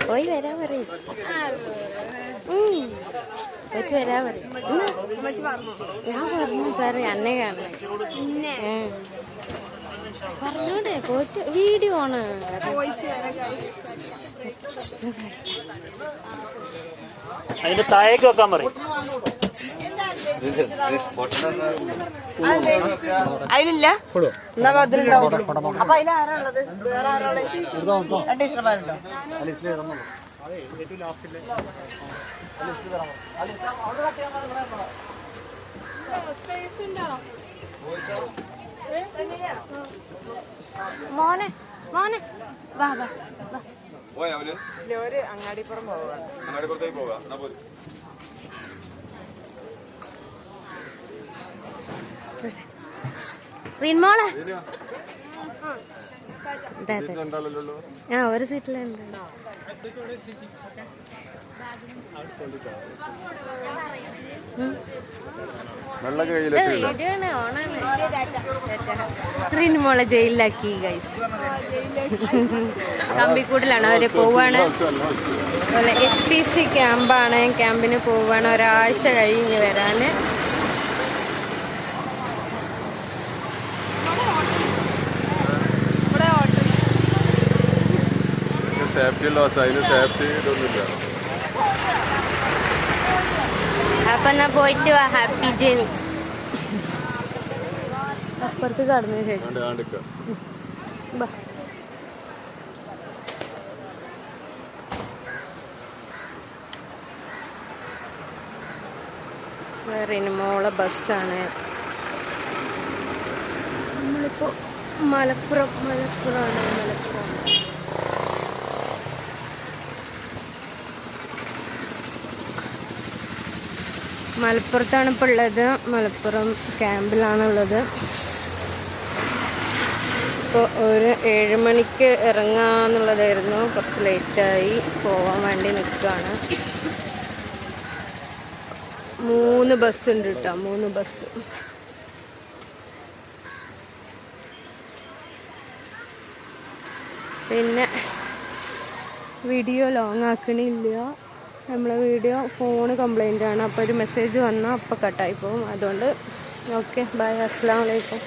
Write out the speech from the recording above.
പോയി വരാൻ പറയും. പോയിട്ട് വരാൻ പറയും. ഞാൻ പറഞ്ഞു പറയും അന്നെ കാണണേ പറഞ്ഞോണ്ടേ പോയിട്ട് വീഡിയോ ആണ്. അതിന്റെ താഴേക്ക് വെക്കാൻ പറയും. അതിലില്ല അപ്പൊ അതിലാരാളുള്ളത്? വേറെ ആരാള്? 2 ടീച്ചർമാരുണ്ടോ? മോനെ മോനെ വാ വാ ഒരു അങ്ങാടിപ്പുറം പോവാണ്. അങ്ങാടിപ്പുറത്തേക്ക് പോകാം. റിൻമോളെ ഒരു സീറ്റിലുണ്ട്. വീഡിയോ ആണ്, ഓണാണ്. റിൻമോളെ ജയിലിലാക്കി ഗൈസ്. കമ്പിക്കൂടിലാണ് അവര് പോവാണ്. അതുപോലെ SPC ക്യാമ്പാണ്. ക്യാമ്പിന് പോവാണ്. ഒരാഴ്ച കഴിഞ്ഞ് വരാന്. സേഫ്റ്റി ലോസ്, അതിന് സേഫ്റ്റി ഇതൊന്നുമില്ല. അപ്പൊ എന്നാ പോയിട്ട് വാ. Happy journey. അപ്പുറത്ത് കടന്നു റിൻമോളെ ബസ്സാണ്. നമ്മളിപ്പോ മലപ്പുറമാണ്. മലപ്പുറത്താണ് ഇപ്പോൾ ഉള്ളത്. മലപ്പുറം ക്യാമ്പിലാണുള്ളത്. ഇപ്പോൾ ഒരു 7 മണിക്ക് ഇറങ്ങാന്നുള്ളതായിരുന്നു. കുറച്ച് ലേറ്റായി. പോവാൻ വേണ്ടി നിൽക്കുകയാണ്. 3 ബസ് ഉണ്ട് കേട്ടോ. 3 ബസ്. പിന്നെ വീഡിയോ ലോങ് ആക്കണില്ല. നമ്മളെ വീഡിയോ ഫോണ് കംപ്ലൈൻ്റ് ആണ്. അപ്പോൾ ഒരു മെസ്സേജ് വന്നാൽ അപ്പോൾ കട്ടായി പോകും. അതുകൊണ്ട് ഓക്കെ ബൈ. അസ്സലാമു അലൈക്കും.